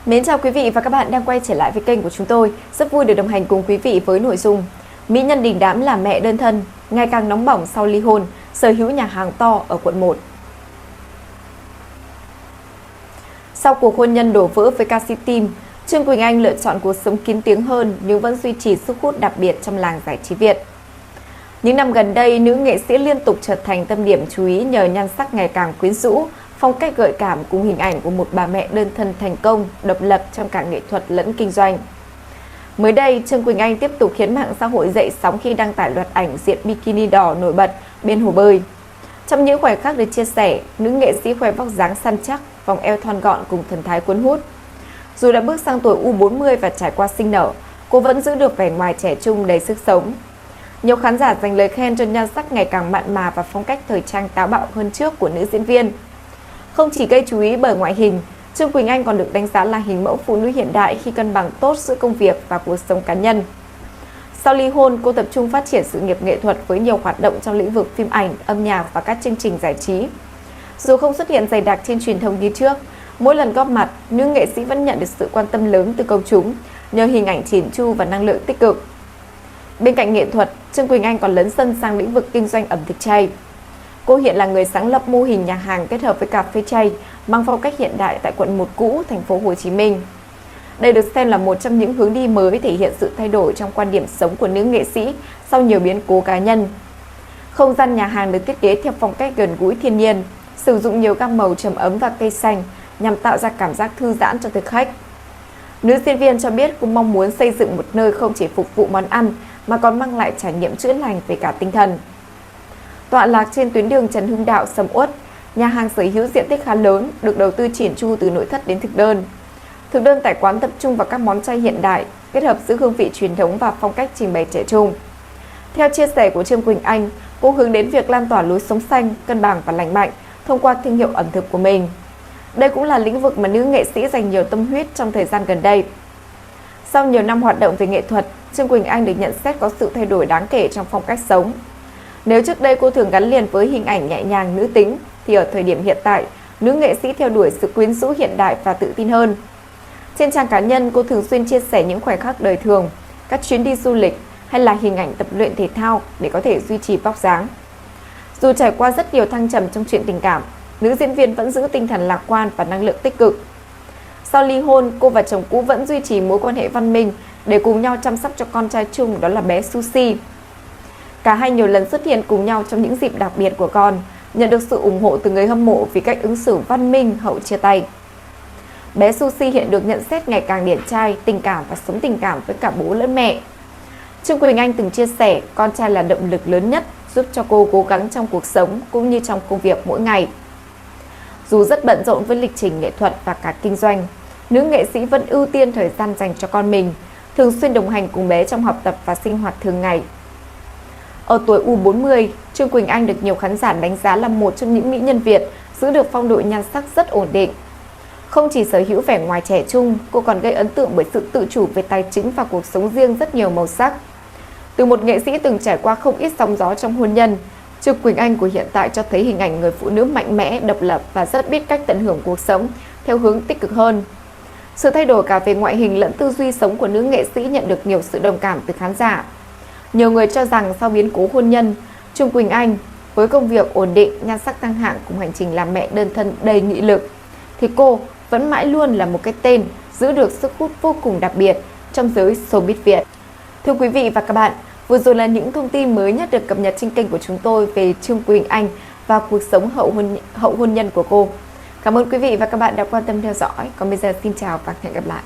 Mến chào quý vị và các bạn đang quay trở lại với kênh của chúng tôi. Rất vui được đồng hành cùng quý vị với nội dung mỹ nhân đình đám là mẹ đơn thân, ngày càng nóng bỏng sau ly hôn, sở hữu nhà hàng to ở quận 1. Sau cuộc hôn nhân đổ vỡ với ca sĩ Tim, Trương Quỳnh Anh lựa chọn cuộc sống kín tiếng hơn nhưng vẫn duy trì sức hút đặc biệt trong làng giải trí Việt. Những năm gần đây, nữ nghệ sĩ liên tục trở thành tâm điểm chú ý nhờ nhan sắc ngày càng quyến rũ, phong cách gợi cảm cùng hình ảnh của một bà mẹ đơn thân thành công, độc lập trong cả nghệ thuật lẫn kinh doanh. Mới đây, Trương Quỳnh Anh tiếp tục khiến mạng xã hội dậy sóng khi đăng tải loạt ảnh diện bikini đỏ nổi bật bên hồ bơi. Trong những khoảnh khắc được chia sẻ, nữ nghệ sĩ khoe vóc dáng săn chắc, vòng eo thon gọn cùng thần thái cuốn hút. Dù đã bước sang tuổi U40 và trải qua sinh nở, cô vẫn giữ được vẻ ngoài trẻ trung đầy sức sống. Nhiều khán giả dành lời khen cho nhan sắc ngày càng mặn mà và phong cách thời trang táo bạo hơn trước của nữ diễn viên. Không chỉ gây chú ý bởi ngoại hình, Trương Quỳnh Anh còn được đánh giá là hình mẫu phụ nữ hiện đại khi cân bằng tốt giữa công việc và cuộc sống cá nhân. Sau ly hôn, cô tập trung phát triển sự nghiệp nghệ thuật với nhiều hoạt động trong lĩnh vực phim ảnh, âm nhạc và các chương trình giải trí. Dù không xuất hiện dày đặc trên truyền thông như trước, mỗi lần góp mặt, nữ nghệ sĩ vẫn nhận được sự quan tâm lớn từ công chúng nhờ hình ảnh chỉn chu và năng lượng tích cực. Bên cạnh nghệ thuật, Trương Quỳnh Anh còn lấn sân sang lĩnh vực kinh doanh ẩm thực chay. Cô hiện là người sáng lập mô hình nhà hàng kết hợp với cà phê chay mang phong cách hiện đại tại quận 1 cũ, thành phố Hồ Chí Minh. Đây được xem là một trong những hướng đi mới thể hiện sự thay đổi trong quan điểm sống của nữ nghệ sĩ sau nhiều biến cố cá nhân. Không gian nhà hàng được thiết kế theo phong cách gần gũi thiên nhiên, sử dụng nhiều gam màu trầm ấm và cây xanh nhằm tạo ra cảm giác thư giãn cho thực khách. Nữ diễn viên cho biết cô mong muốn xây dựng một nơi không chỉ phục vụ món ăn mà còn mang lại trải nghiệm chữa lành về cả tinh thần. Tọa lạc trên tuyến đường Trần Hưng Đạo, sầm uất, nhà hàng sở hữu diện tích khá lớn, được đầu tư chỉn chu từ nội thất đến thực đơn. Thực đơn tại quán tập trung vào các món chay hiện đại, kết hợp giữa hương vị truyền thống và phong cách trình bày trẻ trung. Theo chia sẻ của Trương Quỳnh Anh, cô hướng đến việc lan tỏa lối sống xanh, cân bằng và lành mạnh thông qua thương hiệu ẩm thực của mình. Đây cũng là lĩnh vực mà nữ nghệ sĩ dành nhiều tâm huyết trong thời gian gần đây. Sau nhiều năm hoạt động về nghệ thuật, Trương Quỳnh Anh được nhận xét có sự thay đổi đáng kể trong phong cách sống. Nếu trước đây cô thường gắn liền với hình ảnh nhẹ nhàng nữ tính, thì ở thời điểm hiện tại, nữ nghệ sĩ theo đuổi sự quyến rũ hiện đại và tự tin hơn. Trên trang cá nhân, cô thường xuyên chia sẻ những khoảnh khắc đời thường, các chuyến đi du lịch hay là hình ảnh tập luyện thể thao để có thể duy trì vóc dáng. Dù trải qua rất nhiều thăng trầm trong chuyện tình cảm, nữ diễn viên vẫn giữ tinh thần lạc quan và năng lượng tích cực. Sau ly hôn, cô và chồng cũ vẫn duy trì mối quan hệ văn minh để cùng nhau chăm sóc cho con trai chung, đó là bé Sushi. Cả hai nhiều lần xuất hiện cùng nhau trong những dịp đặc biệt của con, nhận được sự ủng hộ từ người hâm mộ vì cách ứng xử văn minh hậu chia tay. Bé Sushi hiện được nhận xét ngày càng điển trai, tình cảm và sống tình cảm với cả bố lẫn mẹ. Trương Quỳnh Anh từng chia sẻ con trai là động lực lớn nhất giúp cho cô cố gắng trong cuộc sống cũng như trong công việc mỗi ngày. Dù rất bận rộn với lịch trình nghệ thuật và cả kinh doanh, nữ nghệ sĩ vẫn ưu tiên thời gian dành cho con mình, thường xuyên đồng hành cùng bé trong học tập và sinh hoạt thường ngày. Ở tuổi U40, Trương Quỳnh Anh được nhiều khán giả đánh giá là một trong những mỹ nhân Việt giữ được phong độ nhan sắc rất ổn định. Không chỉ sở hữu vẻ ngoài trẻ trung, cô còn gây ấn tượng bởi sự tự chủ về tài chính và cuộc sống riêng rất nhiều màu sắc. Từ một nghệ sĩ từng trải qua không ít sóng gió trong hôn nhân, Trương Quỳnh Anh của hiện tại cho thấy hình ảnh người phụ nữ mạnh mẽ, độc lập và rất biết cách tận hưởng cuộc sống theo hướng tích cực hơn. Sự thay đổi cả về ngoại hình lẫn tư duy sống của nữ nghệ sĩ nhận được nhiều sự đồng cảm từ khán giả. Nhiều người cho rằng sau biến cố hôn nhân, Trương Quỳnh Anh với công việc ổn định, nhan sắc tăng hạng cùng hành trình làm mẹ đơn thân đầy nghị lực, thì cô vẫn mãi luôn là một cái tên giữ được sức hút vô cùng đặc biệt trong giới showbiz Việt. Thưa quý vị và các bạn, vừa rồi là những thông tin mới nhất được cập nhật trên kênh của chúng tôi về Trương Quỳnh Anh và cuộc sống hậu hôn nhân của cô. Cảm ơn quý vị và các bạn đã quan tâm theo dõi. Còn bây giờ xin chào và hẹn gặp lại.